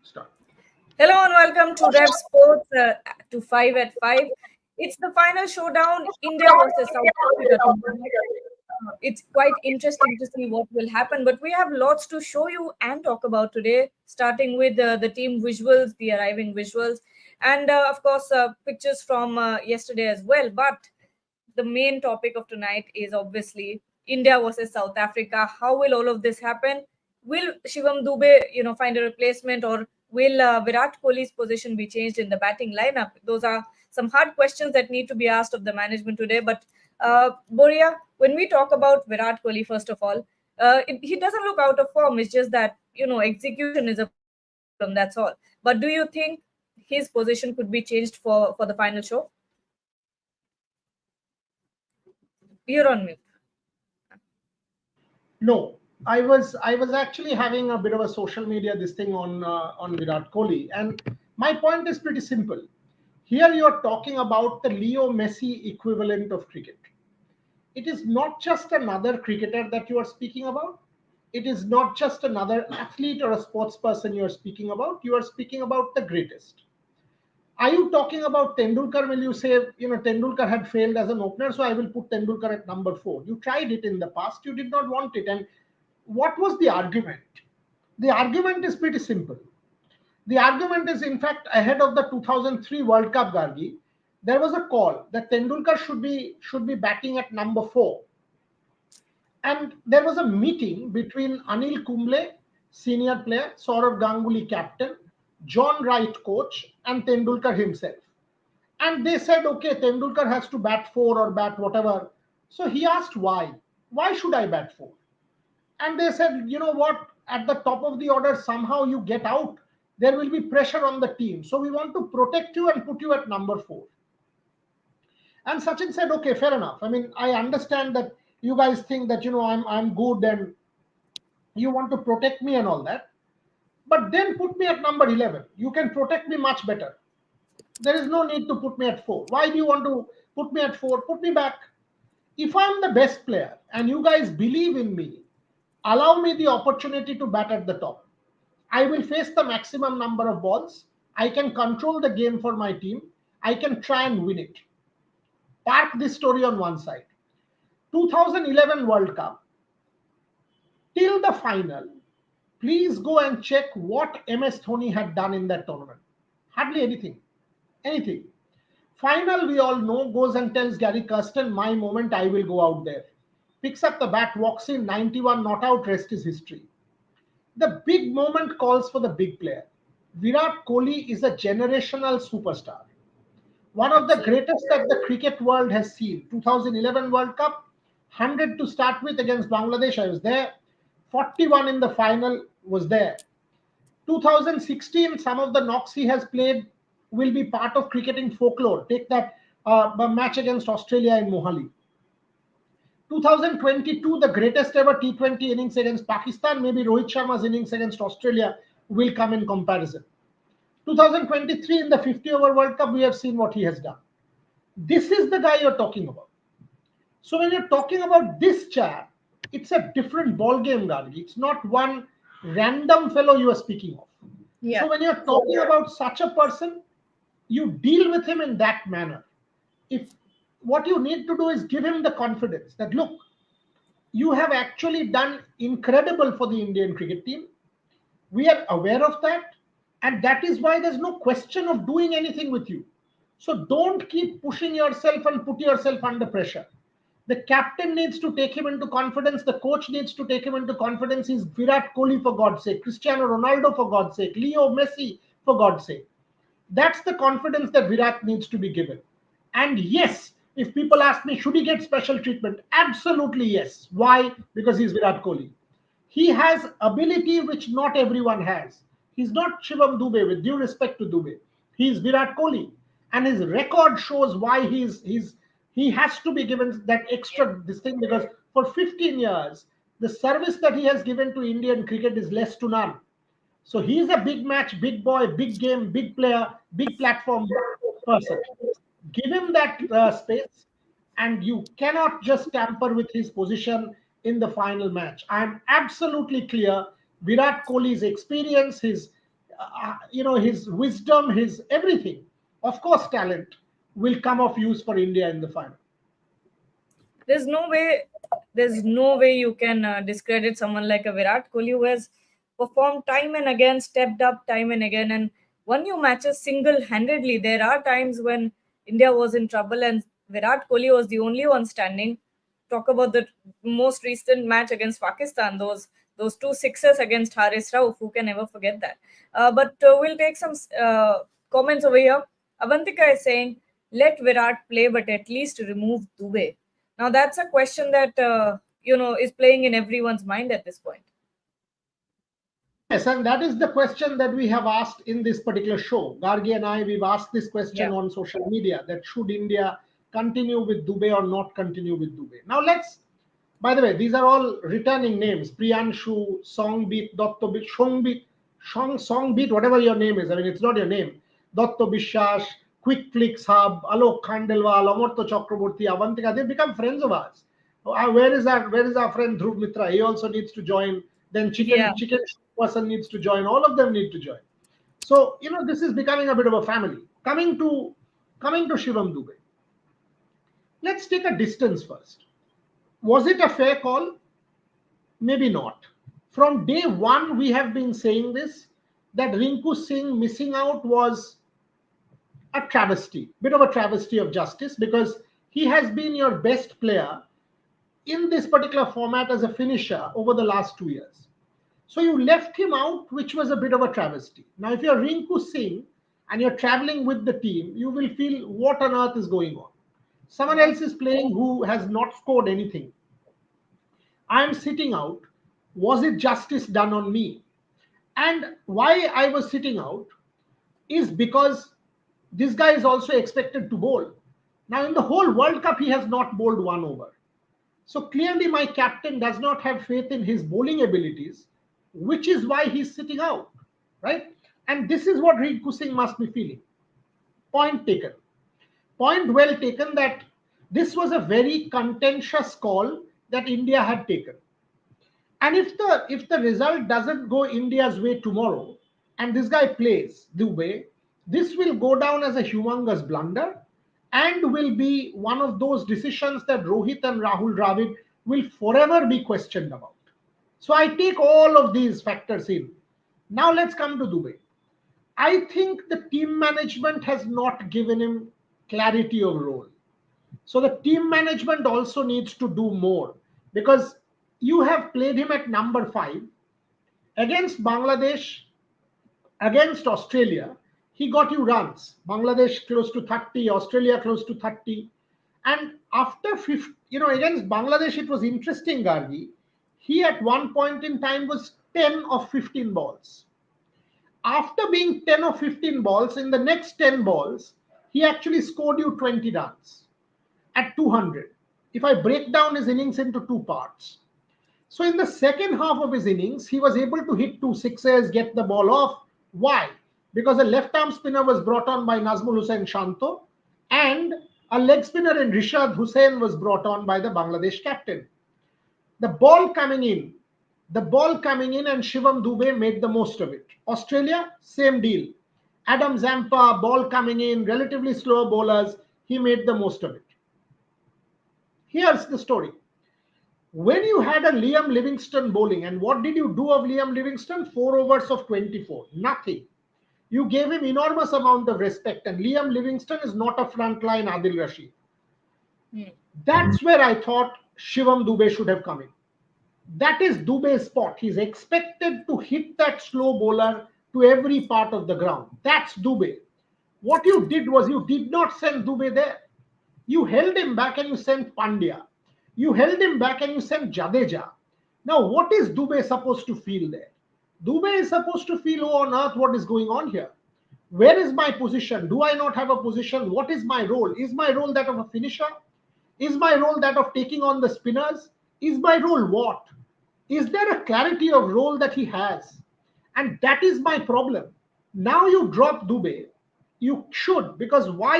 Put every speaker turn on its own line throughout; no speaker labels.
Start.
Hello and welcome to Rev Sports to 5 at 5. It's the final showdown, India versus South Africa tonight. It's quite interesting to see what will happen, but we have lots to show you and talk about today, starting with the team visuals, the arriving visuals, and of course, pictures from yesterday as well. But the main topic of tonight is obviously India versus South Africa. How will all of this happen? Will Shivam Dube, find a replacement, or will Virat Kohli's position be changed in the batting lineup? Those are some hard questions that need to be asked of the management today. But Boria, when we talk about Virat Kohli, first of all, he doesn't look out of form. It's just that execution is a problem. That's all. But do you think his position could be changed for the final show? You're on mute.
No, I was actually having a bit of a social media this thing on Virat Kohli, and my point is pretty simple. Here you are talking about the Leo Messi equivalent of cricket. It is not just another cricketer that you are speaking about. It is not just another athlete or a sports person you are speaking about. You are speaking about the greatest. Are you talking about Tendulkar? Will you say, Tendulkar had failed as an opener, so I will put Tendulkar at number four? You tried it in the past, you did not want it. And what was the argument? The argument is pretty simple. The argument is, in fact, ahead of the 2003 World Cup, Gargi, there was a call that Tendulkar should be batting at number four. And there was a meeting between Anil Kumble, senior player, Saurav Ganguly, captain, John Wright, coach, and Tendulkar himself. And they said, okay, Tendulkar has to bat four or bat whatever. So he asked why. Why should I bat four? And they said, you know what? At the top of the order, somehow you get out. There will be pressure on the team. So we want to protect you and put you at number four. And Sachin said, okay, fair enough. I mean, I understand that you guys think that, I'm good and you want to protect me and all that. But then put me at number 11. You can protect me much better. There is no need to put me at four. Why do you want to put me at four? Put me back. If I'm the best player and you guys believe in me, allow me the opportunity to bat at the top. I will face the maximum number of balls. I can control the game for my team. I can try and win it. Park this story on one side. 2011 World Cup, till the final, please go and check what MS Dhoni had done in that tournament. Hardly anything. Anything. Final, we all know, goes and tells Gary Kirsten, my moment, I will go out there. Picks up the bat, walks in, 91 not out, rest is history. The big moment calls for the big player. Virat Kohli is a generational superstar. One of the greatest that the cricket world has seen. 2011 World Cup, 100 to start with against Bangladesh, I was there. 41 in the final was there. 2016, some of the knocks he has played will be part of cricketing folklore. Take that match against Australia in Mohali. 2022, the greatest ever T20 innings against Pakistan, maybe Rohit Sharma's innings against Australia will come in comparison. 2023, in the 50 over World Cup, we have seen what he has done. This is the guy you're talking about. So when you're talking about this chap, it's a different ball game, Gargi. It's not one random fellow you are speaking of. Yeah. So when you're talking about such a person, you deal with him in that manner. If what you need to do is give him the confidence that, look, you have actually done incredible for the Indian cricket team. We are aware of that. And that is why there's no question of doing anything with you. So don't keep pushing yourself and put yourself under pressure. The captain needs to take him into confidence. The coach needs to take him into confidence. He's Virat Kohli, for God's sake. Cristiano Ronaldo, for God's sake. Leo Messi, for God's sake. That's the confidence that Virat needs to be given. And yes, if people ask me, should he get special treatment? Absolutely yes. Why? Because he's Virat Kohli. He has ability which not everyone has. He's not Shivam Dube, with due respect to Dube. He's Virat Kohli. And his record shows why he has to be given that extra this thing, because for 15 years, the service that he has given to Indian cricket is less to none. So he's a big match, big boy, big game, big player, big platform person. Give him that space, and you cannot just tamper with his position in the final match. I'm absolutely clear. Virat Kohli's experience, his his wisdom, his everything, of course, talent will come of use for India in the final.
There's no way, there's no way you can discredit someone like a Virat Kohli who has performed time and again, stepped up time and again, and won you matches single-handedly. There are times when India was in trouble and Virat Kohli was the only one standing. Talk about the most recent match against Pakistan, those two sixes against Haris Rauf. Who can ever forget that? But we'll take some comments over here. Avantika is saying, let Virat play, but at least remove Dube. Now that's a question that is playing in everyone's mind at this point.
Yes, and that is the question that we have asked in this particular show. Gargi and I, we've asked this question on social media, that should India continue with Dube or not continue with Dube. Now by the way, these are all returning names. Priyanshu, Songbeat, Dattobit, Shongbit, Songbeat, whatever your name is. I mean, it's not your name. Datto Bishwash, Quick Flicks Hub, Alok Khandelwal, Amartya Chakraborty, Avantika, they've become friends of ours. Where is our friend Dhruv Mitra? He also needs to join. Then chicken person needs to join. All of them need to join. So this is becoming a bit of a family. Coming to Shivam Dube. Let's take a distance first. Was it a fair call? Maybe not. From day one, we have been saying this, that Rinku Singh missing out was a travesty, bit of a travesty of justice, because he has been your best player in this particular format as a finisher over the last 2 years. So you left him out, which was a bit of a travesty. Now, if you're Rinku Singh and you're traveling with the team, you will feel, what on earth is going on? Someone else is playing who has not scored anything. I'm sitting out. Was it justice done on me? And why I was sitting out is because this guy is also expected to bowl. Now, in the whole World Cup, he has not bowled 1 over. So clearly, my captain does not have faith in his bowling abilities, which is why he's sitting out, right? And this is what Rinku Singh must be feeling. Point taken. Point well taken, that this was a very contentious call that India had taken. And if the result doesn't go India's way tomorrow, and this guy plays Dube, this will go down as a humongous blunder and will be one of those decisions that Rohit and Rahul Dravid will forever be questioned about. So I take all of these factors in. Now let's come to Dube. I think the team management has not given him clarity of role. So the team management also needs to do more, because you have played him at number 5 against Bangladesh, against Australia. He got you runs. Bangladesh close to 30, Australia close to 30. And after 50, against Bangladesh, it was interesting, Gargi. He at one point in time was 10 of 15 balls. After being 10 of 15 balls, in the next 10 balls, he actually scored you 20 runs at 200. If I break down his innings into 2 parts. So in the second half of his innings, he was able to hit 2 sixes, get the ball off. Why? Because a left-arm spinner was brought on by Nazmul Hussain Shanto, and a leg spinner in Rishad Hussain was brought on by the Bangladesh captain. The ball coming in, and Shivam Dube made the most of it. Australia, same deal. Adam Zampa, ball coming in, relatively slower bowlers, he made the most of it. Here's the story. When you had a Liam Livingstone bowling, and what did you do of Liam Livingstone? 4 overs of 24, nothing. You gave him enormous amount of respect, and Liam Livingstone is not a frontline Adil Rashid. That's where I thought Shivam Dube should have come in. That is Dube's spot. He's expected to hit that slow bowler to every part of the ground. That's Dube. What you did was you did not send Dube there. You held him back and you sent Pandya. You held him back and you sent Jadeja. Now, what is Dube supposed to feel there? Dube is supposed to feel, oh on earth, what is going on here? Where is my position? Do I not have a position? What is my role? Is my role that of a finisher? Is my role that of taking on the spinners? Is my role what? Is there a clarity of role that he has? And that is my problem. Now you drop Dube. You should, because why,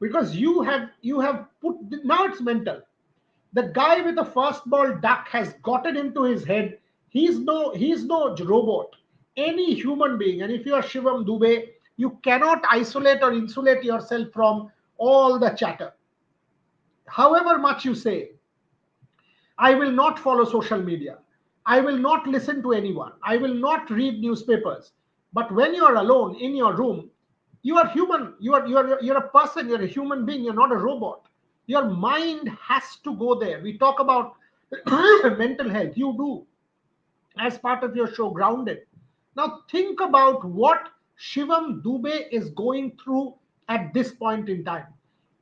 Because you have put, now it's mental. The guy with the first ball duck has gotten into his head. He's no robot. Any human being, and if you are Shivam Dube, you cannot isolate or insulate yourself from all the chatter. However much you say, I will not follow social media. I will not listen to anyone. I will not read newspapers. But when you are alone in your room, you are human. You're a person. You're a human being. You're not a robot. Your mind has to go there. We talk about mental health. You do as part of your show, Grounded. Now think about what Shivam Dube is going through at this point in time.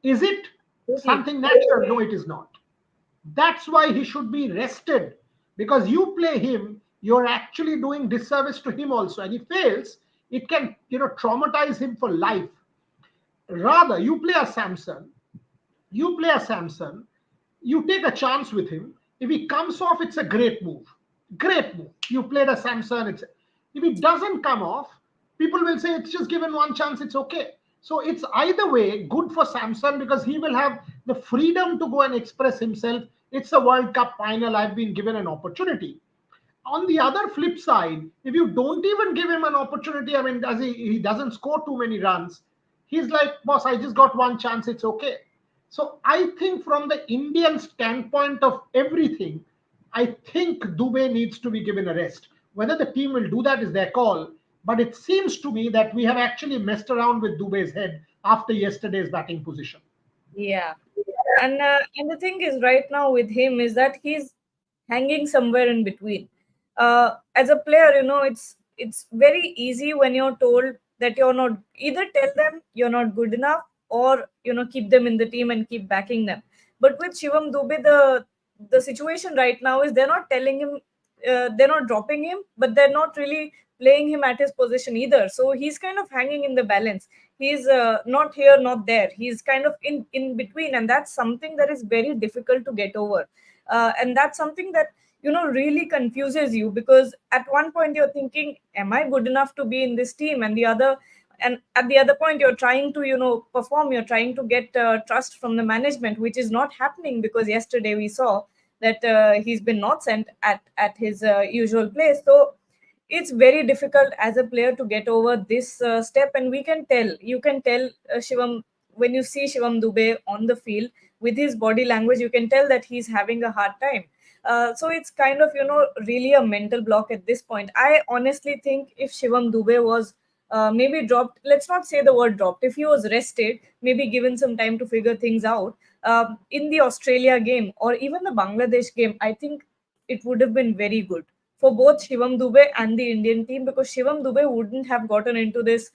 Is it
Totally.
something natural? No, it is not. That's why he should be rested, because you play him, you're actually doing disservice to him also. And he fails, it can traumatize him for life. Rather, you play a Samson, you take a chance with him. If he comes off, it's a great move. Great move. You played a Samson. If it doesn't come off, people will say it's just given one chance, it's okay. So it's either way good for Samson, because he will have the freedom to go and express himself. It's a World Cup final. I've been given an opportunity. On the other flip side, if you don't even give him an opportunity, I mean, does he doesn't score too many runs, he's like, boss, I just got one chance, it's okay. So I think from the Indian standpoint of everything, I think Dube needs to be given a rest. Whether the team will do that is their call. But it seems to me that we have actually messed around with Dube's head after yesterday's batting position.
Yeah. And the thing is, right now with him is that he's hanging somewhere in between. As a player, it's very easy when you're told that you're not, either tell them you're not good enough, or keep them in the team and keep backing them. But with Shivam Dube, the situation right now is they're not telling him, they're not dropping him, but they're not really playing him at his position either. So he's kind of hanging in the balance. He's not here, not there. He's kind of in between, and that's something that is very difficult to get over. And that's something that really confuses you, because at one point you're thinking, am I good enough to be in this team? And at the other point you're trying to perform, you're trying to get trust from the management, which is not happening, because yesterday we saw that he's been not sent at his usual place. So it's very difficult as a player to get over this step. And you can tell Shivam, when you see Shivam Dube on the field, with his body language, you can tell that he's having a hard time. So it's kind of really a mental block at this point. I honestly think if Shivam Dube was maybe dropped, let's not say the word dropped, if he was rested, maybe given some time to figure things out, in the Australia game or even the Bangladesh game, I think it would have been very good for both Shivam Dube and the Indian team, because Shivam Dube wouldn't have gotten into this,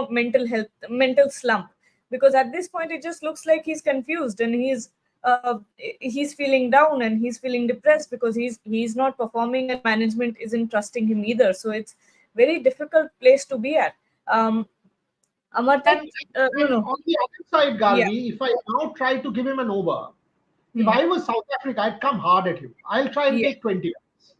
mental slump. Because at this point, it just looks like he's confused, and he's feeling down, and he's feeling depressed because he's not performing, and management isn't trusting him either. So it's very difficult place to be at. Amartya,
And on the other side,
yeah,
Galvi, if I now try to give him an over, if I was South Africa, I'd come hard at him. I'll try and
yeah,
take 20 runs.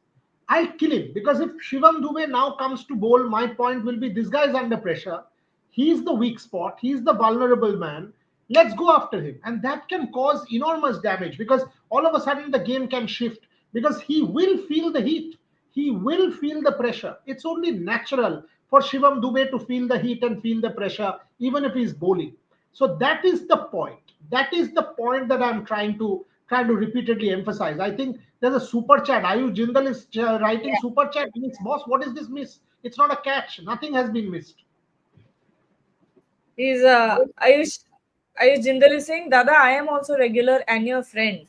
I'll kill him, because if Shivam Dube now comes to bowl, my point will be this guy's under pressure. He's the weak spot. He's the vulnerable man. Let's go after him. And that can cause enormous damage, because all of a sudden the game can shift, because he will feel the heat. He will feel the pressure. It's only natural for Shivam Dube to feel the heat and feel the pressure, even if he's bowling. So that is the point. That is the point that I'm trying to repeatedly emphasize. I think there's a super chat. Ayush Jindal is writing
yeah.
super chat. Means, boss, what is this miss? It's not a catch. Nothing has been missed.
He's Ayush Jindal is saying, Dada, I am also regular and your friend.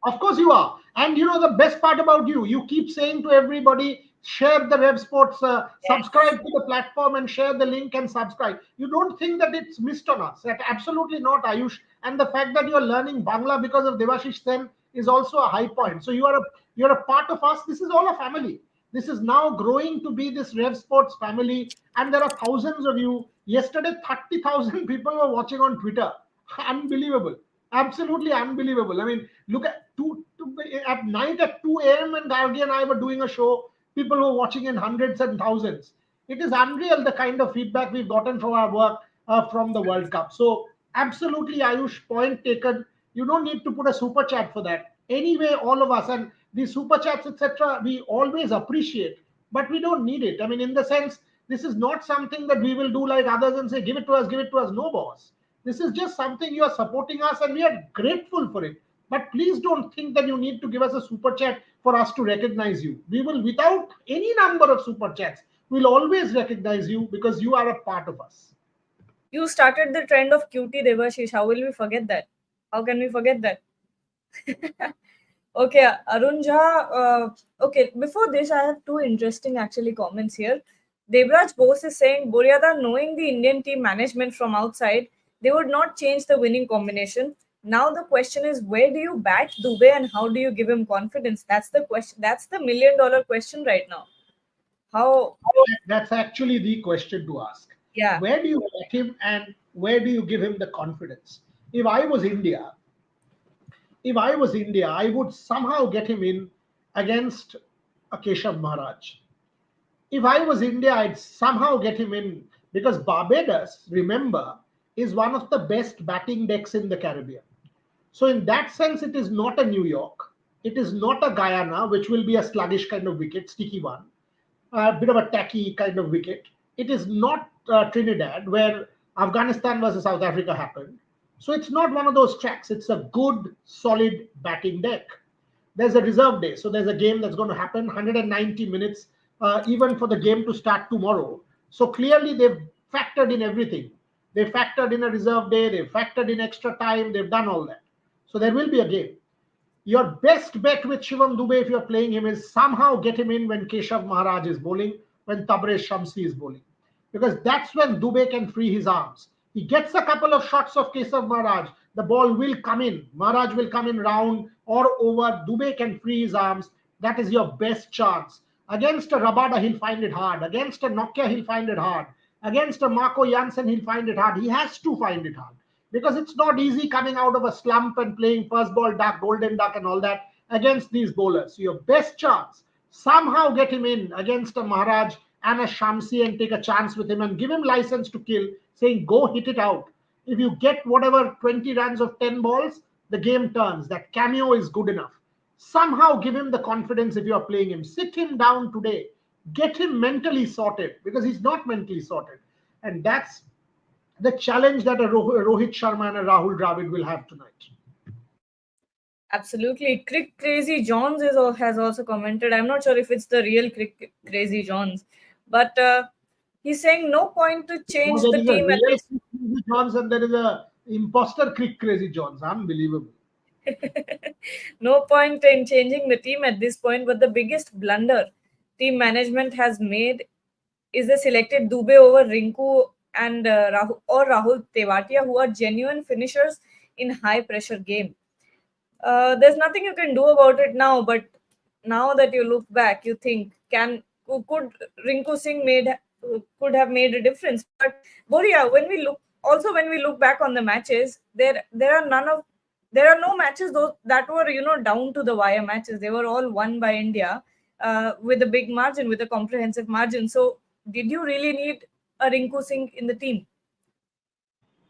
Of course you are. And the best part about you keep saying to everybody, share the Rev Sports, subscribe to the platform and share the link and subscribe. You don't think that it's missed on us. That absolutely not, Ayush. And the fact that you're learning Bangla because of Devashish Sen is also a high point. So you're a part of us. This is all a family. This is now growing to be this Rev Sports family. And there are thousands of you. Yesterday, 30,000 people were watching on Twitter. Unbelievable. Absolutely unbelievable. I mean, look at night at 2 a.m. when Gargi and I were doing a show, people were watching in hundreds and thousands. It is unreal the kind of feedback we've gotten from our work from the World Cup. So, absolutely, Ayush, point taken. You don't need to put a super chat for that. Anyway, all of us and the super chats, etc., we always appreciate. but we don't need it. I mean, in the sense, this is not something that we will do like others and say, give it to us, give it to us. No, boss. This is just something you are supporting us and we are grateful for it. But please don't think that you need to give us a super chat for us to recognize you. We will, without any number of super chats, we'll always recognize you because you are a part of us.
You started the trend of cutie Devashish. How will we forget that? How can we forget that? Okay, Arun Jha. Okay, before this, I have two interesting actually comments here. Devraj Bose is saying, Boryada, knowing the Indian team management from outside, they would not change the winning combination. Now the question is, where do you bat Dube and how do you give him confidence? That's the question. That's the $1 million question right now. How?
That's actually the question to ask.
Yeah.
Where do you let him and where do you give him the confidence? If I was India, I would somehow get him in against a Keshav Maharaj. If I was India, I'd somehow get him in because Barbados, remember, is one of the best batting decks in the Caribbean. So, in that sense, it is not a New York. It is not a Guyana, which will be a sluggish kind of wicket, sticky one, a bit of a tacky kind of wicket. It is not Trinidad, where Afghanistan versus South Africa happened. So, it's not one of those tracks. It's a good, solid batting deck. There's a reserve day. So there's a game that's going to happen 190 minutes, even for the game to start tomorrow. So clearly they've factored in everything. They factored in a reserve day. They've factored in extra time. They've done all that. So there will be a game. Your best bet with Shivam Dube, if you're playing him, is somehow get him in when Keshav Maharaj is bowling, when Tabrez Shamsi is bowling. Because that's when Dube can free his arms. He gets a couple of shots of Keshav Maharaj. The ball will come in. Maharaj will come in round or over. Dube can free his arms. That is your best chance. Against a Rabada, he'll find it hard. Against a Nokia, he'll find it hard. Against a Marco Janssen, he'll find it hard. He has to find it hard. Because it's not easy coming out of a slump and playing first ball duck, golden duck, and all that against these bowlers. So your best chance, somehow get him in against a Maharaj and a Shamsi and take a chance with him and give him license to kill, saying, go hit it out. If you get whatever 20 runs of 10 balls, the game turns. That cameo is good enough. Somehow give him the confidence if you are playing him. Sit him down today. Get him mentally sorted because he's not mentally sorted. And that's the challenge that a Rohit Sharma and a Rahul Dravid will have tonight.
Absolutely. Crick Crazy Johns has also commented. I'm not sure if it's the real Crick Crazy Johns, but he's saying no point to change the team at this.
Crazy Johns and there is a imposter Crick Crazy Johns. Unbelievable.
No point in changing the team at this point, but the biggest blunder team management has made is they selected Dube over Rinku and Rahul Tewatia, who are genuine finishers in high pressure game. There's nothing you can do about it now, but now that you look back, you think could Rinku Singh could have made a difference. But Boria, when we look back on the matches, there are no matches that were down to the wire matches. They were all won by India with a big margin, with a comprehensive margin. So did you really need a Rinku Singh in the team?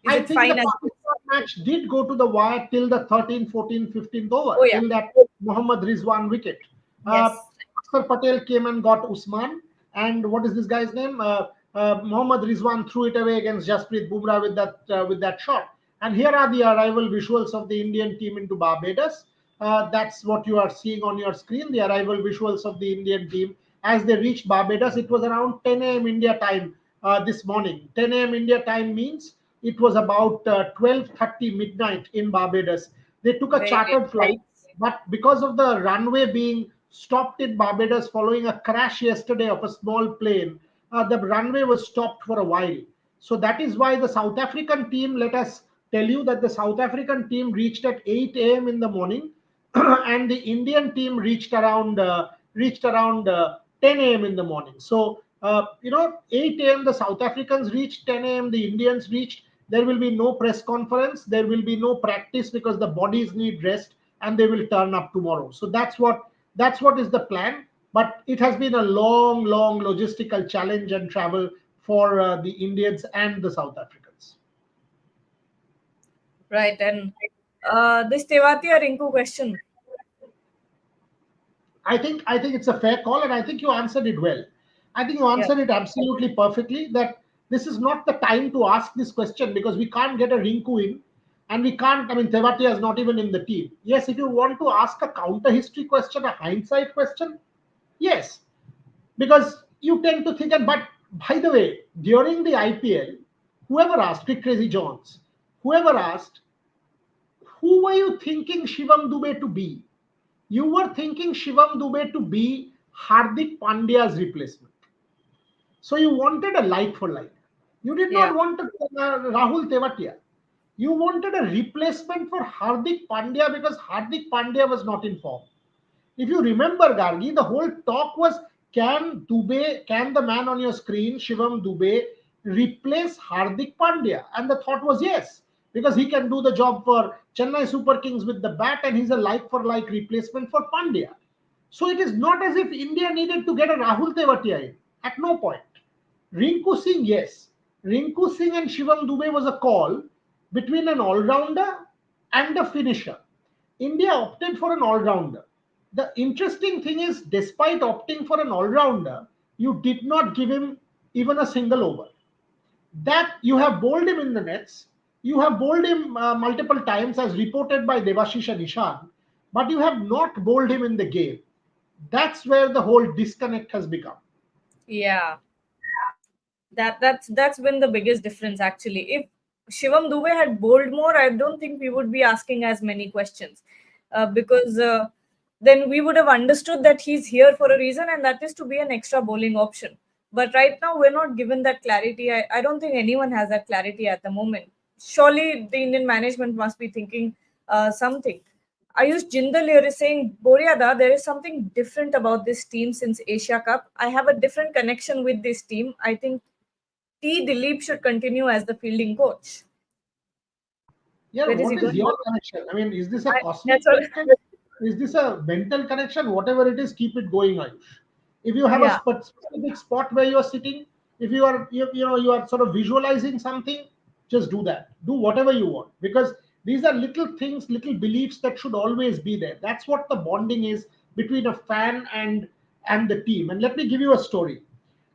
I think the Pakistan match did go to the wire till the 13th, 14th, 15th over, till that Mohammad Rizwan wicket.
Yes.
Akshar Patel came and got Usman. And what is this guy's name? Mohammad Rizwan threw it away against Jasprit Bumrah with that shot. And here are the arrival visuals of the Indian team into Barbados. That's what you are seeing on your screen, the arrival visuals of the Indian team as they reached Barbados. It was around 10 a.m. India time this morning. 10 a.m. India time means it was about 12:30 midnight in Barbados. They took a chartered flight, but because of the runway being stopped in Barbados following a crash yesterday of a small plane, the runway was stopped for a while. So that is why the South African team, let us tell you that the South African team reached at 8 a.m. in the morning, and the Indian team reached around 10 a.m. in the morning. So 8 a.m. the South Africans reached, 10 a.m. the Indians reached. There will be no press conference. There will be no practice because the bodies need rest, and they will turn up tomorrow. So that's what is the plan. But it has been a long logistical challenge and travel for the Indians and the South Africans.
Right, and this Tewatia Rinku question.
I think it's a fair call, and I think you answered it well. I think you
Yeah.
answered it absolutely perfectly. That this is not the time to ask this question because we can't get a Rinku in, and we can't. I mean, Tewatia is not even in the team. Yes, if you want to ask a counter history question, a hindsight question, yes, because you tend to think. And but by the way, during the IPL, whoever asked, Quick Crazy Jones, whoever asked, who were you thinking Shivam Dube to be? You were thinking Shivam Dube to be Hardik Pandya's replacement. So you wanted a like for like. You did
Yeah.
not want Rahul Tewatia. You wanted a replacement for Hardik Pandya because Hardik Pandya was not in form. If you remember, Gargi, the whole talk was, can the man on your screen, Shivam Dube, replace Hardik Pandya? And the thought was yes, because he can do the job for Chennai Super Kings with the bat, and he's a like for like replacement for Pandya. So it is not as if India needed to get a Rahul Tewatia in. At no point. Rinku Singh, yes. Rinku Singh and Shivam Dube was a call between an all-rounder and a finisher. India opted for an all-rounder. The interesting thing is, despite opting for an all-rounder, you did not give him even a single over. That you have bowled him in the nets, you have bowled him multiple times as reported by Devashish and Ishan, but you have not bowled him in the game. That's where the whole disconnect has become.
Yeah. That's been the biggest difference actually. If Shivam Dube had bowled more, I don't think we would be asking as many questions, because then we would have understood that he's here for a reason, and that is to be an extra bowling option. But right now, we're not given that clarity. I don't think anyone has that clarity at the moment. Surely the Indian management must be thinking something. Ayush Jindal here is saying, Boryada, there is something different about this team since Asia Cup. I have a different connection with this team. I think T. Dilip should continue as the fielding coach.
Yeah,
Where is he
what is
going?
your connection? I mean, is this a cosmic
That's all.
connection? Is this a mental connection? Whatever it is, keep it going, Ayush. If you have a
Yeah.
specific spot where you are sitting, if you are sort of visualizing something, just do that. Do whatever you want, because these are little things, little beliefs that should always be there. That's what the bonding is between a fan and the team. And let me give you a story.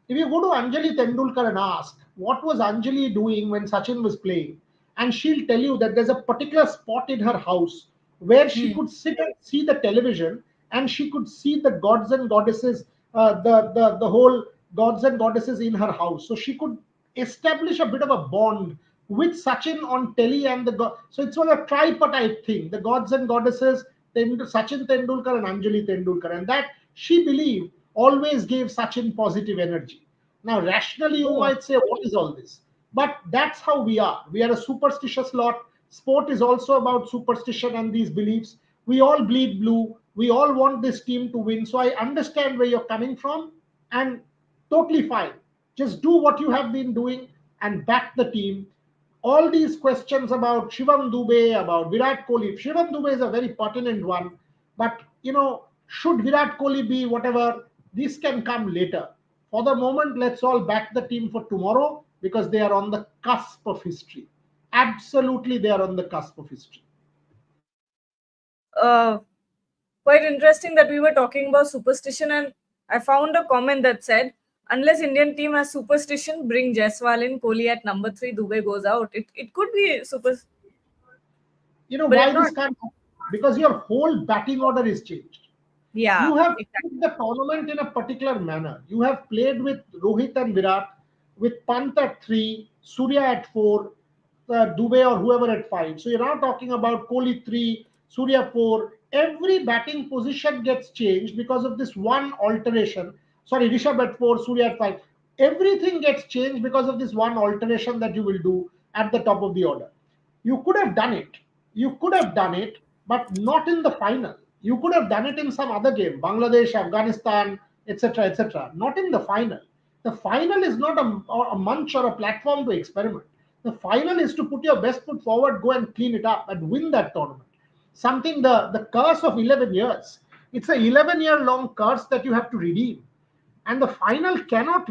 If you go to Anjali Tendulkar and ask what was Anjali doing when Sachin was playing, and she'll tell you that there's a particular spot in her house where she
Hmm.
could sit and see the television, and she could see the gods and goddesses, the whole gods and goddesses in her house. So she could establish a bit of a bond with Sachin on telly and the so it's sort of a tripartite thing: the gods and goddesses, Sachin Tendulkar and Anjali Tendulkar, and that she believed always gave Sachin positive energy. Now, rationally, you
Oh.
might say, what is all this? But that's how we are. We are a superstitious lot. Sport is also about superstition and these beliefs. We all bleed blue. We all want this team to win. So I understand where you're coming from, and totally fine. Just do what you have been doing and back the team. All these questions about Shivam Dube, about Virat Kohli. Shivam Dube is a very pertinent one, but should Virat Kohli be whatever? This can come later. For the moment, let's all back the team for tomorrow because they are on the cusp of history. Absolutely, they are on the cusp of history.
Uh, Quite interesting that we were talking about superstition, and I found a comment that said, unless Indian team has superstition, bring Jaiswal in, Kohli at number 3, Dube goes out. It could be super,
You know
but
why
it
this
not.
can't happen? Because your whole batting order is changed.
Yeah,
You have
exactly.
played the tournament in a particular manner. You have played with Rohit and Virat, with Pant at 3, Surya at 4, Dube or whoever at 5. So you're now talking about Kohli 3, Surya 4. Every batting position gets changed because of this one alteration. Sorry, Rishabh at 4, Surya at 5. Everything gets changed because of this one alteration that you will do at the top of the order. You could have done it. You could have done it, but not in the final. You could have done it in some other game, Bangladesh, Afghanistan, etc., etc. Not in the final. The final is not a munch or a platform to experiment. The final is to put your best foot forward, go and clean it up, and win that tournament. Something, the curse of 11 years. It's a 11-year long curse that you have to redeem. And the final cannot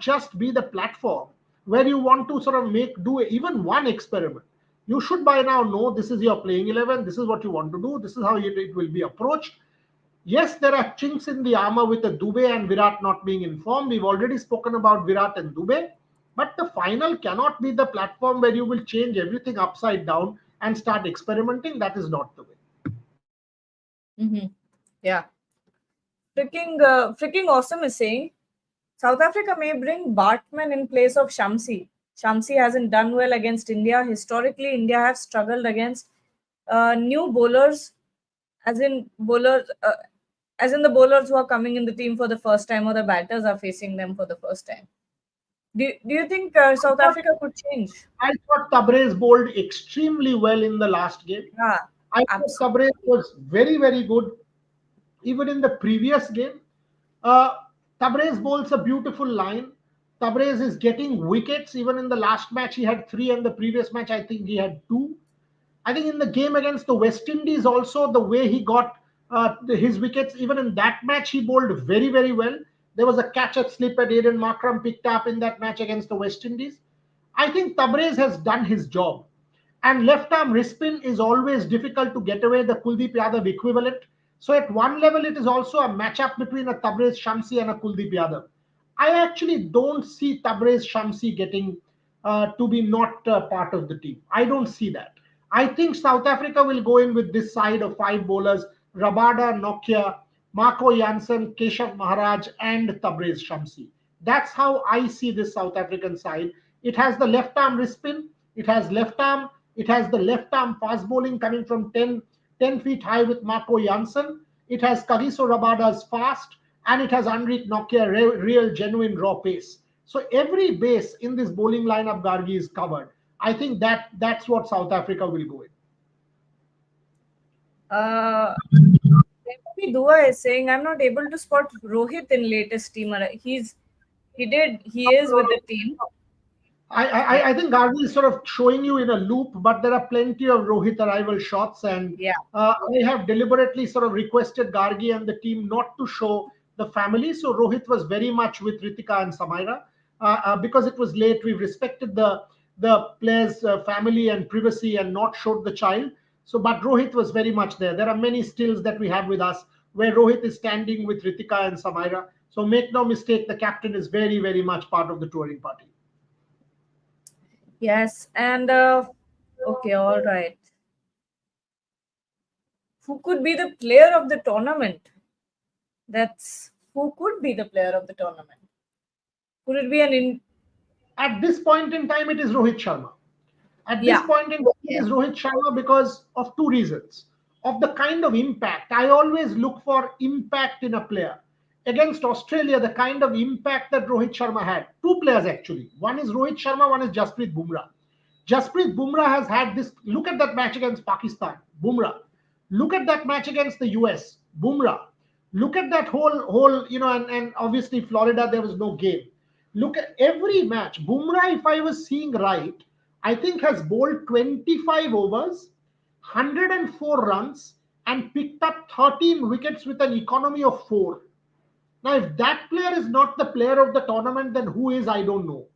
just be the platform where you want to sort of do even one experiment. You should by now know this is your playing 11, this is what you want to do, this is how it will be approached. Yes, there are chinks in the armor with the Dube and Virat not being informed. We've already spoken about Virat and Dube, but the final cannot be the platform where you will change everything upside down and start experimenting. That is not the way.
Mm-hmm. Yeah. Freaking awesome is saying South Africa may bring Bartman in place of Shamsi. Shamsi hasn't done well against India. Historically, India have struggled against new bowlers, as in bowlers, as in the bowlers who are coming in the team for the first time, or the batters are facing them for the first time. Do you think South Africa could change?
I thought Tabrez bowled extremely well in the last game.
Yeah,
I thought
absolutely.
Tabrez was very, very good even in the previous game. Uh, Tabrez bowls a beautiful line. Tabrez is getting wickets. Even in the last match, he had three, and the previous match, I think he had two. I think in the game against the West Indies, also the way he got his wickets, even in that match, he bowled very, very well. There was a catch and slip at Aiden Markram picked up in that match against the West Indies. I think Tabrez has done his job. And left arm wrist spin is always difficult to get away, the Kuldeep Yadav equivalent. So at one level, it is also a matchup between a Tabrez Shamsi and a Kuldeep Yadav. I actually don't see Tabrez Shamsi getting to be not part of the team. I don't see that. I think South Africa will go in with this side of five bowlers: Rabada, Nokia, Marco Jansen, Keshav Maharaj, and Tabrez Shamsi. That's how I see this South African side. It has the left arm wrist spin, it has left arm, it has the left arm fast bowling coming from 10 feet high with Marco Jansen. It has Kagiso Rabada's fast, and it has Anrik Nokia real genuine raw pace. So every base in this bowling lineup, Gargi, is covered. I think that's what South Africa will go in.
Dua is saying I'm not able to spot Rohit in latest team. He is with the team.
I think Gargi is sort of showing you in a loop, but there are plenty of Rohit arrival shots, and
Yeah.
I have deliberately sort of requested Gargi and the team not to show the family. So Rohit was very much with Ritika and Samaira because it was late. We've respected the players' family and privacy and not showed the child. So, but Rohit was very much there. There are many stills that we have with us where Rohit is standing with Ritika and Samaira. So make no mistake, the captain is very, very much part of the touring party.
Yes, and okay, all right. Who could be the player of the tournament? That's who could be the player of the tournament. Could it be
At this point in time, it is Rohit Sharma. At this
yeah,
point in time, it
yeah.
is Rohit Sharma because of two reasons. Of the kind of impact. I always look for impact in a player. Against Australia, the kind of impact that Rohit Sharma had. Two players actually. One is Rohit Sharma, one is Jasprit Bumrah. Jasprit Bumrah has had this. Look at that match against Pakistan. Bumrah. Look at that match against the US. Bumrah. Look at that whole, and obviously Florida, there was no game. Look at every match. Bumrah, if I was seeing right, I think has bowled 25 overs, 104 runs, and picked up 13 wickets with an economy of 4. Now, if that player is not the player of the tournament, then who is? I don't know.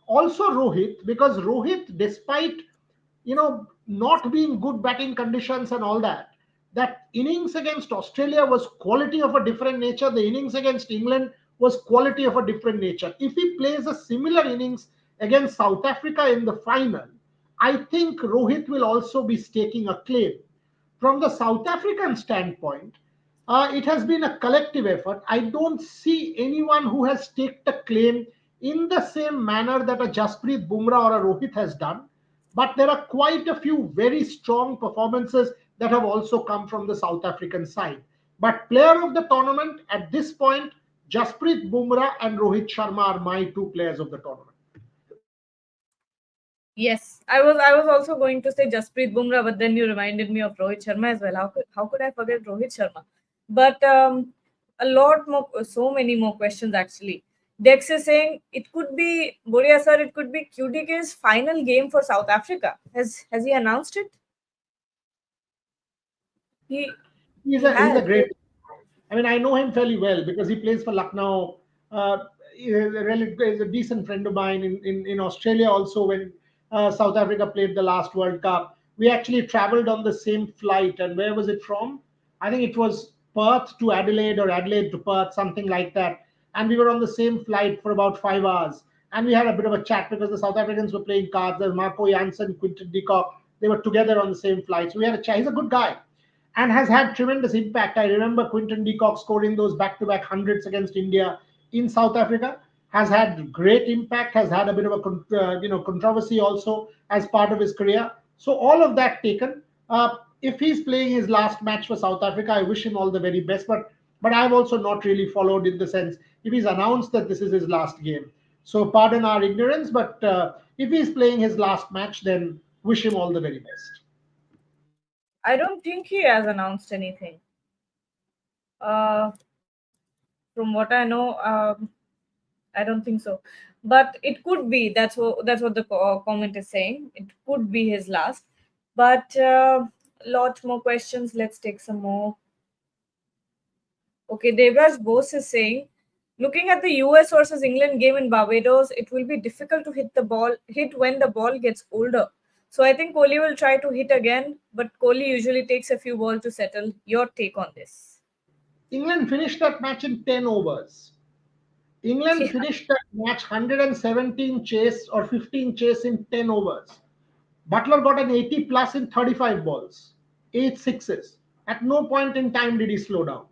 Also, Rohit, because Rohit, despite not being good batting conditions and all that, that innings against Australia was quality of a different nature. The innings against England was quality of a different nature. If he plays a similar innings against South Africa in the final, I think Rohit will also be staking a claim. From the South African standpoint, it has been a collective effort. I don't see anyone who has staked a claim in the same manner that a Jasprit Bumrah or a Rohit has done. But there are quite a few very strong performances that have also come from the South African side. But player of the tournament at this point, Jasprit Bumrah and Rohit Sharma are my two players of the tournament.
Yes, I was also going to say Jasprit Bumrah, but then you reminded me of Rohit Sharma as well. How could I forget Rohit Sharma? But a lot more, so many more questions actually. Dex is saying it could be Boria sir. It could be QDK's final game for South Africa. Has he announced it? He
He's
he
a
has.
great. I mean, I know him fairly well because he plays for Lucknow. He's a decent friend of mine in Australia also when South Africa played the last World Cup. We actually traveled on the same flight. And where was it from? I think it was Perth to Adelaide or Adelaide to Perth, something like that. And we were on the same flight for about 5 hours. And we had a bit of a chat because the South Africans were playing cards. There was Marco Jansen, Quinton de Kock. They were together on the same flight. So we had a chat. He's a good guy and has had tremendous impact. I remember Quinton de Kock scoring those back-to-back hundreds against India in South Africa. Has had great impact. Has had a bit of a controversy also as part of his career. So all of that taken. If he's playing his last match for South Africa, I wish him all the very best. But I've also not really followed in the sense if he's announced that this is his last game. So pardon our ignorance, but if he's playing his last match, then wish him all the very best.
I don't think he has announced anything. From what I know, I don't think so. But it could be. That's what the comment is saying. It could be his last. But lot more questions. Let's take some more. Okay, Devraj Bose is saying, looking at the US versus England game in Barbados, it will be difficult to hit when the ball gets older. So I think Kohli will try to hit again, but Kohli usually takes a few balls to settle. Your take on this?
England finished that match in 10 overs. England finished that match 117 chase or 15 chase in 10 overs. Butler got an 80 plus in 35 balls, 8 sixes. At no point in time did he slow down.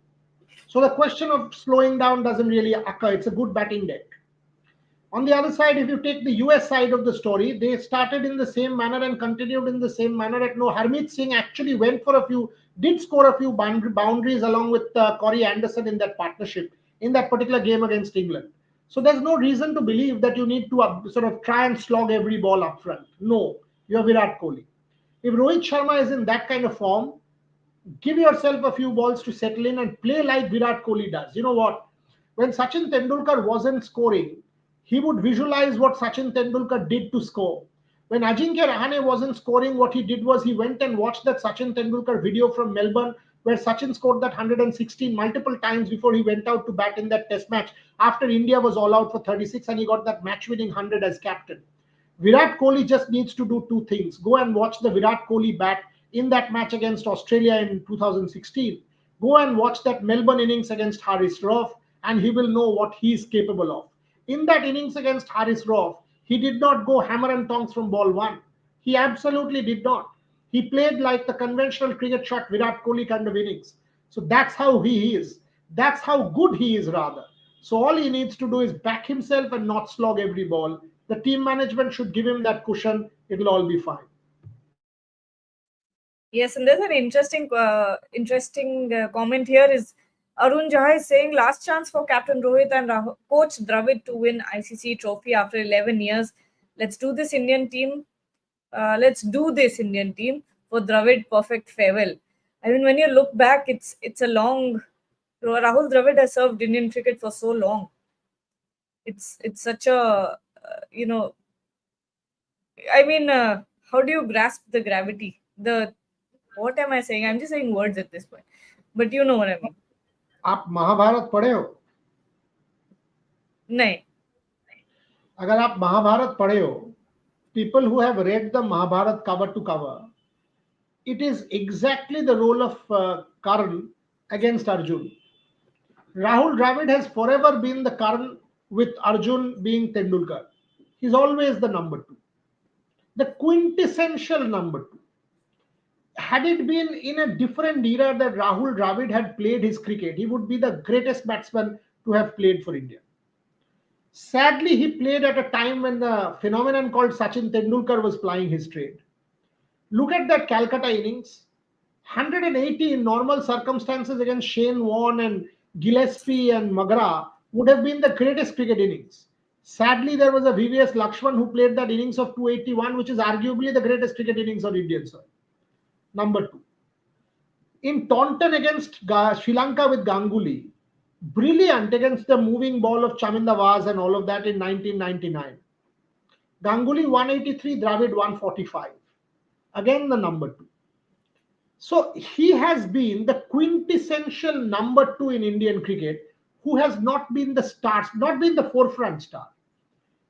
So the question of slowing down doesn't really occur. It's a good batting deck. On the other side, if you take the US side of the story, they started in the same manner and continued in the same manner. At no, Harmeet Singh actually did score a few boundaries along with Corey Anderson in that partnership, in that particular game against England. So there's no reason to believe that you need to sort of try and slog every ball up front. No, you're Virat Kohli. If Rohit Sharma is in that kind of form, give yourself a few balls to settle in and play like Virat Kohli does. You know what? When Sachin Tendulkar wasn't scoring, he would visualize what Sachin Tendulkar did to score. When Ajinkya Rahane wasn't scoring, what he did was he went and watched that Sachin Tendulkar video from Melbourne where Sachin scored that 116 multiple times before he went out to bat in that test match after India was all out for 36 and he got that match-winning 100 as captain. Virat Kohli just needs to do two things. Go and watch the Virat Kohli bat in that match against Australia in 2016. Go and watch that Melbourne innings against Haris Rauf and he will know what he is capable of. In that innings against Haris Rauf, he did not go hammer and tongs from ball one. He absolutely did not. He played like the conventional cricket shot Virat Kohli kind of innings. So that's how he is. That's how good he is rather. So all he needs to do is back himself and not slog every ball. The team management should give him that cushion. It'll all be fine.
Yes, and there's an interesting comment here is Arun Jha is saying last chance for Captain Rohit and Coach Dravid to win ICC trophy after 11 years. Let's do this Indian team. Let's do this Indian team for Dravid. Perfect farewell. I mean, when you look back, it's a long. Rahul Dravid has served Indian cricket for so long. It's such a I mean, how do you grasp the gravity? What am I saying? I'm just saying words at this point, but you know what I mean.
आप महाभारत पढ़े हो?
नहीं.
अगर आप महाभारत पढ़े हो, people who have read the Mahabharat cover to cover, it is exactly the role of Karn against Arjun. Rahul Dravid has forever been the Karn with Arjun being Tendulkar. He's always the number two, the quintessential number two. Had it been in a different era that Rahul Dravid had played his cricket, he would be the greatest batsman to have played for India. Sadly, he played at a time when the phenomenon called Sachin Tendulkar was plying his trade. Look at that Calcutta innings. 180 in normal circumstances against Shane Warne and Gillespie and Magra would have been the greatest cricket innings. Sadly, there was a VVS Lakshman who played that innings of 281, which is arguably the greatest cricket innings on Indian soil. Number two. In Taunton against Sri Lanka with Ganguly, brilliant against the moving ball of Chaminda Vaz and all of that in 1999. Ganguly 183, Dravid 145. Again, the number two. So he has been the quintessential number two in Indian cricket who has not been the star, not been the forefront star.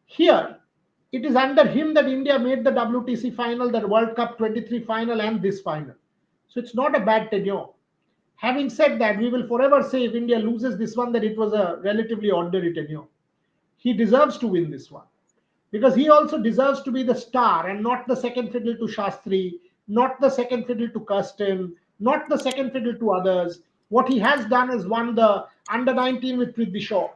Here, it is under him that India made the WTC final, the World Cup 23 final and this final. So it's not a bad tenure. Having said that, we will forever say if India loses this one that it was a relatively ordinary tenure. He deserves to win this one because he also deserves to be the star and not the second fiddle to Shastri, not the second fiddle to Kirsten, not the second fiddle to others. What he has done is won the under 19 with Prithvi Shaw.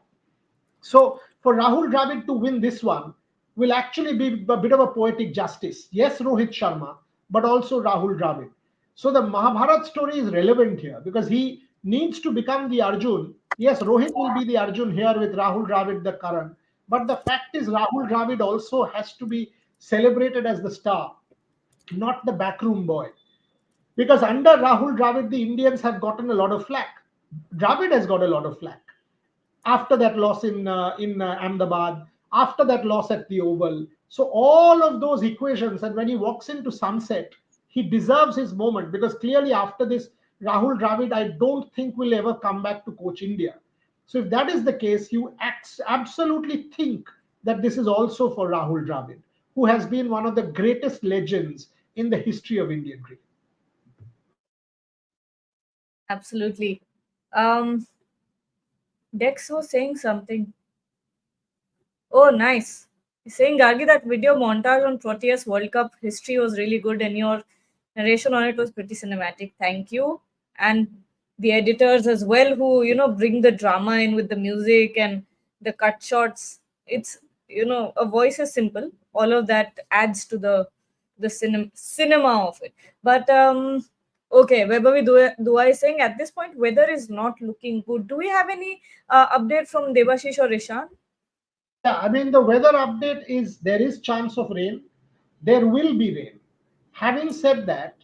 So for Rahul Dravid to win this one will actually be a bit of a poetic justice. Yes, Rohit Sharma, but also Rahul Dravid. So the Mahabharat story is relevant here because he needs to become the Arjun. Yes, Rohit will be the Arjun here with Rahul Dravid, the Karan. But the fact is, Rahul Dravid also has to be celebrated as the star, not the backroom boy. Because under Rahul Dravid, the Indians have gotten a lot of flack. Dravid has got a lot of flack after that loss in Ahmedabad, after that loss at the Oval. So all of those equations, and when he walks into sunset, he deserves his moment because clearly after this, Rahul Dravid, I don't think will ever come back to coach India. So if that is the case, you absolutely think that this is also for Rahul Dravid, who has been one of the greatest legends in the history of Indian cricket.
Absolutely. Dex was saying something. Oh, nice. He's saying, Gargi, that video montage on 20th World Cup history was really good and your narration on it was pretty cinematic. Thank you. And the editors as well who, bring the drama in with the music and the cut shots. It's, a voice is simple. All of that adds to the cinema of it. But okay, Vaibhavi Dua is saying at this point, weather is not looking good. Do we have any update from Debashish or Rishan?
Yeah, I mean, the weather update is there is chance of rain. There will be rain. Having said that,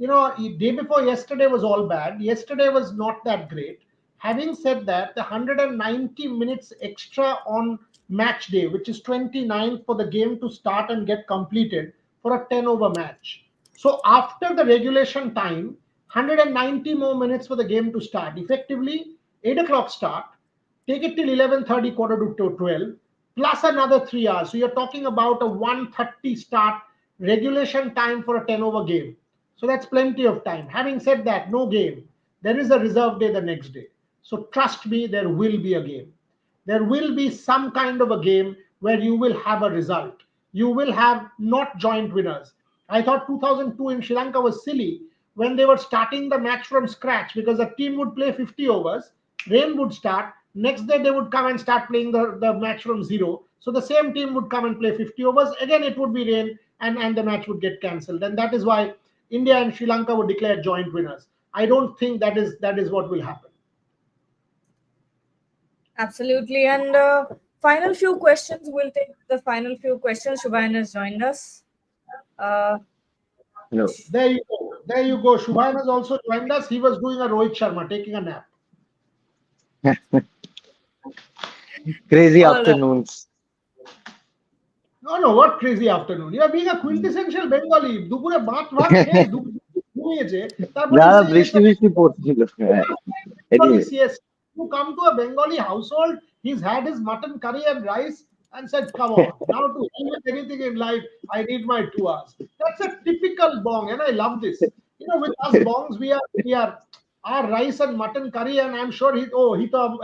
day before yesterday was all bad. Yesterday was not that great. Having said that, the 190 minutes extra on match day, which is 29th for the game to start and get completed for a 10 over match. So after the regulation time, 190 more minutes for the game to start. Effectively, 8 o'clock start, take it till 11:30, quarter to 12, plus another 3 hours. So you're talking about a 1:30 start regulation time for a 10 over game. So that's plenty of time. Having said that, no game. There is a reserve day the next day. So trust me, there will be a game. There will be some kind of a game where you will have a result. You will have not joint winners. I thought 2002 in Sri Lanka was silly when they were starting the match from scratch because a team would play 50 overs, rain would start, next day they would come and start playing the match from zero. So the same team would come and play 50 overs. Again, it would be rain and the match would get cancelled. And that is why India and Sri Lanka were declared joint winners. I don't think that is what will happen.
Absolutely. And final few questions. We'll take the final few questions. Shubhayan has joined us.
No.
There you go. There you go. Shubhayan has also joined us. He was doing a Rohit Sharma, taking a nap.
Crazy
All right.
afternoons.
No, what crazy afternoon? You are being a quintessential Bengali. Dupure baat ঘুমিয়েছে তারপরে
না বৃষ্টি বৃষ্টি পড়ছিল anyway.
Yes, you come to a Bengali household, he's had his mutton curry and rice and said, come on, now to eat anything in life, I need my 2 hours. That's a typical bong, and I love this. With us bongs, we are our rice and mutton curry, and I'm sure he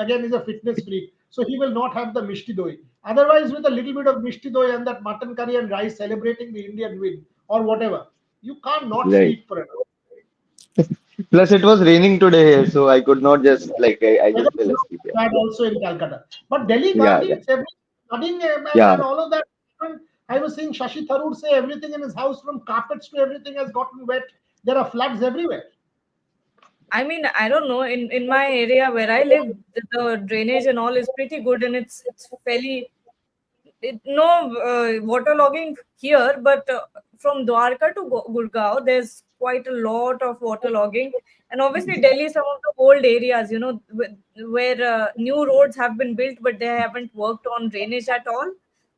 again is a fitness freak, so he will not have the mishti doi. Otherwise, with a little bit of mishti doi and that mutton curry and rice celebrating the Indian win or whatever, you can't not
Right.
sleep for an hour.
Plus it was raining today here, so I could not just I just fell asleep. Yeah.
That also in Calcutta, but Delhi,
Yeah.
it's every flooding
Yeah.
and all of that. I was seeing Shashi Tharoor say everything in his house, from carpets to everything, has gotten wet. There are floods everywhere.
I mean, I don't know. In my area where I live, the drainage and all is pretty good, and it's fairly no waterlogging here. But from Dwarka to Gurgaon, there's quite a lot of waterlogging, and obviously Delhi, some of the old areas, where new roads have been built, but they haven't worked on drainage at all.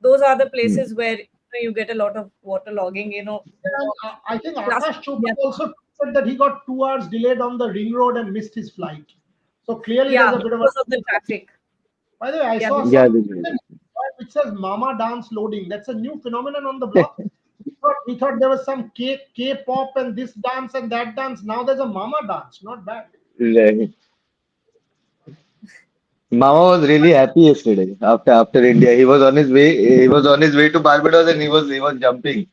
Those are the places where you get a lot of waterlogging.
I think Akash Chopra also said that he got 2 hours delayed on the ring road and missed his flight. So clearly there's a bit of
the traffic.
By the way, I saw something which says Mama Dance loading. That's a new phenomenon on the block. We thought there was some K-pop and this dance and that dance. Now there's a Mama Dance. Not bad.
Right. Mama was really happy yesterday after India. He was on his way. He was on his way to Barbados and he was jumping.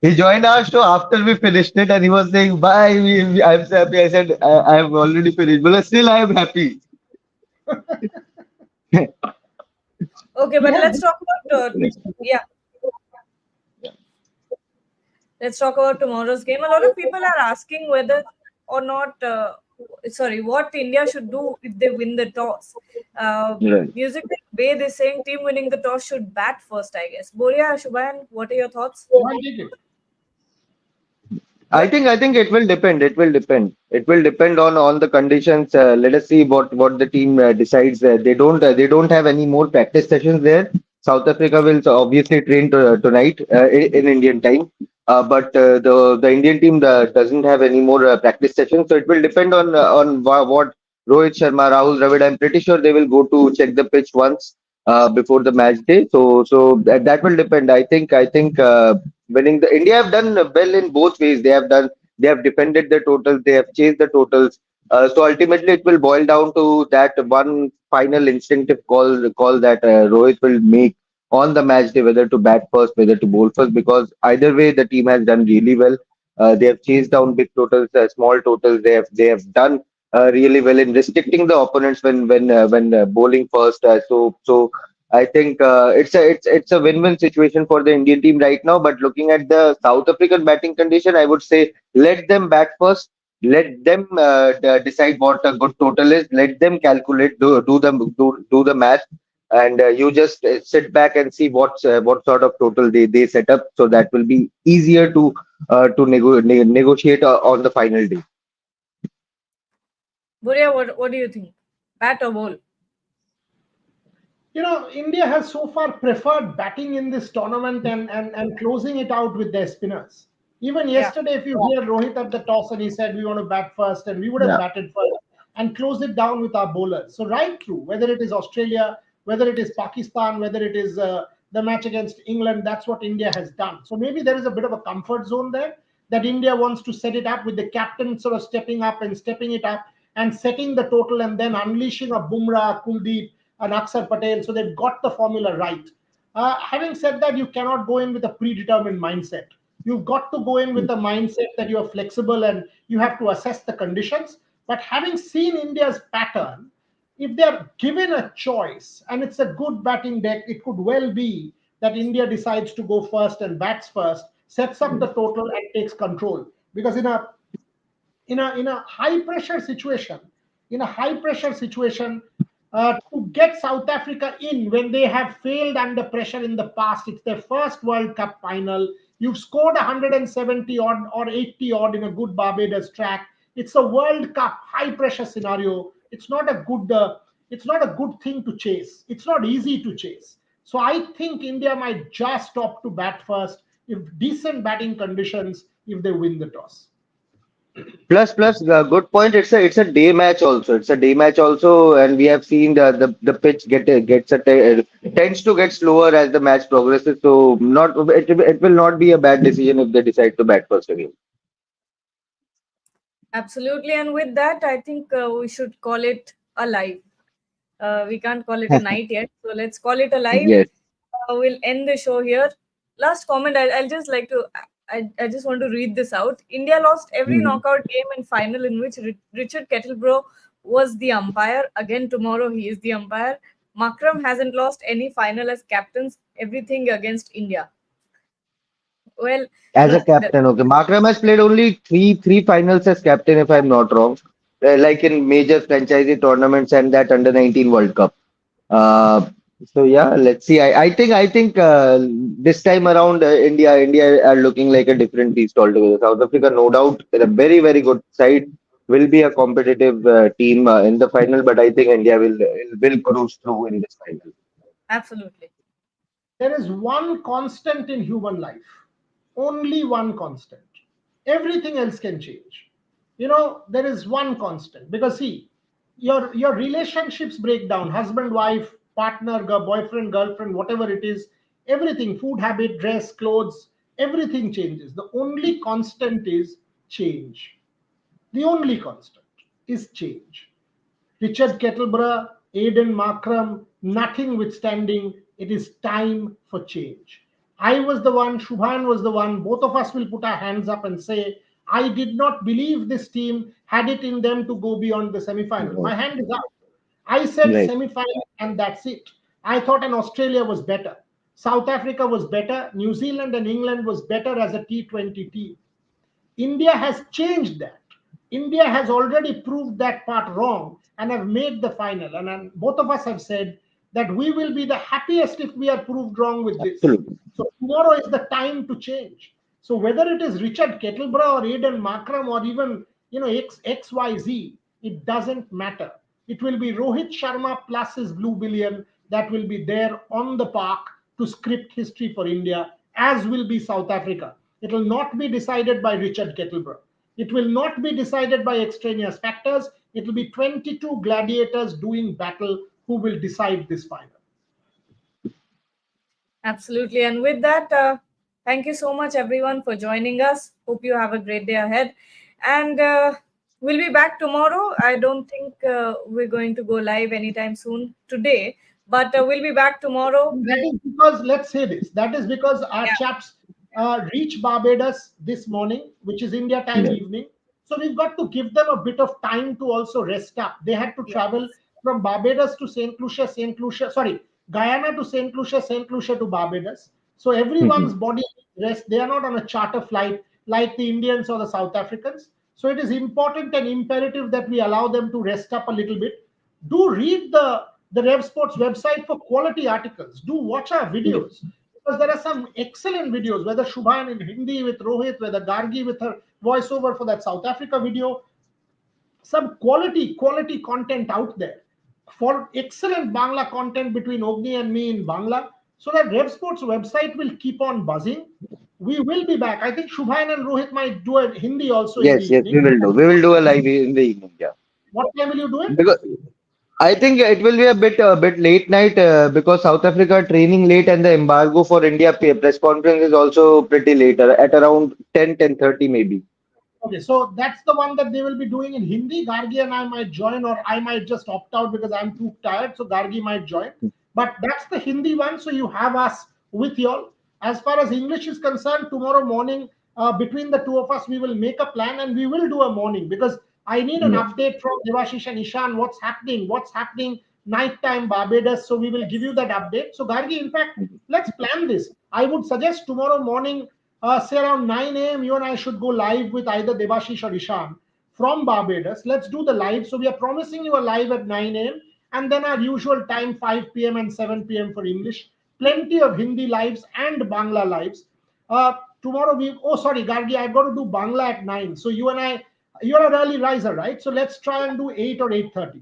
He joined our show after we finished it and he was saying, "Bye, I'm so happy." I said, "I have already finished, but still I am happy."
Okay,
He
but
has
let's talk about yeah, let's talk about tomorrow's game. A lot of people are asking whether or not, sorry, what India should do if they win the toss.
Right.
Musically, way they're saying team winning the toss should bat first, I guess. Boria, Shubhan, what are your thoughts?
one ticket.
I
What?
think I think it will depend. It will depend. It will depend on the conditions. Let us see what the team decides. They don't have any more practice sessions there. South Africa will obviously train tonight in Indian time. But the Indian team doesn't have any more practice sessions. So it will depend on what Rohit Sharma, Rahul Dravid. I'm pretty sure they will go to check the pitch once before the match day. So that will depend. I think. Winning the India have done well in both ways. They have defended the totals, they have chased the totals. So ultimately, it will boil down to that one final instinctive call that Rohit will make on the match day, whether to bat first, whether to bowl first. Because either way, the team has done really well. They have chased down big totals, small totals. They have done really well in restricting the opponents when bowling first. So I think it's a win-win situation for the Indian team right now. But looking at the South African batting condition, I would say let them bat first. Let them decide what a good total is. Let them calculate, do the math, and you just sit back and see what sort of total they set up. So that will be easier to negotiate on the final day.
Boria, what do you think? Bat or bowl?
India has so far preferred batting in this tournament and closing it out with their spinners. Even
Yeah.
yesterday, if you hear Rohit at the toss and he said we want to bat first, and we would have
Yeah.
batted first and close it down with our bowlers. So right through, whether it is Australia, whether it is Pakistan, whether it is the match against England, that's what India has done. So maybe there is a bit of a comfort zone there that India wants to set it up with the captain sort of stepping up and stepping it up and setting the total and then unleashing a Bumrah, Kuldeep, and Akshar Patel. So they've got the formula right. Having said that, you cannot go in with a predetermined mindset. You've got to go in with a mindset that you are flexible and you have to assess the conditions. But having seen India's pattern, if they're given a choice and it's a good batting deck, it could well be that India decides to go first and bats first, sets up the total and takes control. Because in a high pressure situation, to get South Africa in when they have failed under pressure in the past, it's their first World Cup final. You've scored 170 odd or 80 odd in a good Barbados track. It's a World Cup high pressure scenario. It's not a good thing to chase. It's not easy to chase. So I think India might just opt to bat first if decent batting conditions if they win the toss.
Plus, good point. It's a day match also. It's a day match also, and we have seen the pitch tends to get slower as the match progresses. So it will not be a bad decision if they decide to bat first again.
Absolutely. And with that, I think we should call it a live. We can't call it a night yet. So let's call it a live.
Yes.
We'll end the show here. Last comment, I'll just like to, I just want to read this out. India lost every
Mhm.
knockout game and final in which Richard Kettlebrough was the umpire. Again, tomorrow he is the umpire. Makram hasn't lost any final as captains, everything against India. Well,
As a captain, okay. Markram has played only three finals as captain, if I'm not wrong. Like in major franchisee tournaments and that under 19 World Cup. Uh, so yeah, let's see. I think this time around India are looking like a different beast altogether. South Africa, no doubt, they're a very good side. Will be a competitive team in the final, but I think India will cruise through in this final.
absolutely.
There is one constant in human life, only one constant. Everything else can change. There is one constant because see, your relationships break down, husband, wife, partner, boyfriend, girlfriend, whatever it is, everything, food habit, dress, clothes, everything changes. The only constant is change. The only constant. is change. Richard Kettleborough, Aidan Markram, nothing withstanding, it is time for change. I was the one, Shubhan was the one, both of us will put our hands up and say, I did not believe this team had it in them to go beyond the semi-final. My hand is up. I said
Right.
semi-final and that's it. I thought an Australia was better. South Africa was better. New Zealand and England was better as a T20 team. India has changed that. India has already proved that part wrong and have made the final. And both of us have said that we will be the happiest if we are proved wrong with this.
Absolutely.
So tomorrow is the time to change. So whether it is Richard Kettleborough or Aidan Markram or even XYZ, it doesn't matter. It will be Rohit Sharma plus his blue billion that will be there on the park to script history for India, as will be South Africa. It will not be decided by Richard Kettleborough. It will not be decided by extraneous factors. It will be 22 gladiators doing battle who will decide this final.
Absolutely. And with that, thank you so much, everyone, for joining us. Hope you have a great day ahead. And we'll be back tomorrow. I don't think we're going to go live anytime soon today, but we'll be back tomorrow.
That is because, let's say this, that is because our chaps reach Barbados this morning, which is India time evening. So we've got to give them a bit of time to also rest up. They had to travel from Barbados to Guyana to St. Lucia to Barbados. So everyone's body rest. They are not on a charter flight like the Indians or the South Africans. So it is important and imperative that we allow them to rest up a little bit. Do read the Rev Sports website for quality articles. Do watch our videos. Because there are some excellent videos, whether Shubhan in Hindi with Rohit, whether Gargi with her voiceover for that South Africa video. Some quality content out there. For excellent Bangla content between Ogni and me in Bangla. So that Rev Sports website will keep on buzzing. We will be back. I think Shubhan and Rohit might do a Hindi also in the evening.
We will do. We will do a live in the evening. Yeah.
What time will you do it?
Because I think it will be a bit late night because South Africa training late and the embargo for India press conference is also pretty late at around 10:30 maybe.
Okay, so that's the one that they will be doing in Hindi. Gargi and I might join, or I might just opt out because I'm too tired. So Gargi might join. But that's the Hindi one. So you have us with y'all. As far as English is concerned, tomorrow morning, between the two of us, we will make a plan and we will do a morning because I need an update from Devashish and Ishan. What's happening nighttime Barbados. So we will give you that update. So Gargi, in fact, let's plan this. I would suggest tomorrow morning, say around 9 a.m., you and I should go live with either Devashish or Ishan from Barbados. Let's do the live. So we are promising you a live at 9 a.m. and then our usual time, 5 p.m. and 7 p.m. for English. Plenty of Hindi lives and Bangla lives. Tomorrow Gargi, I've got to do Bangla at 9. So you and I, you're an early riser, right? So let's try and do 8 or 8:30.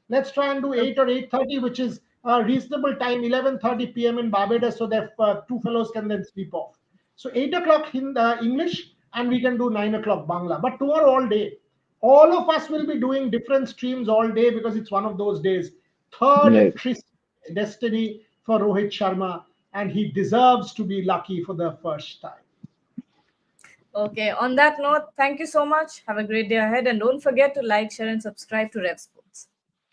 Let's try and do 8 or 8:30, which is a reasonable time, 11:30 p.m. in Barbados, so that two fellows can then sleep off. So 8 o'clock English, and we can do 9 o'clock Bangla. But tomorrow all day, all of us will be doing different streams all day because it's one of those days. Third destiny for Rohit Sharma, and he deserves to be lucky for the first time.
Okay, on that note, thank you so much. Have a great day ahead. And don't forget to like, share, and subscribe to Rev Sports.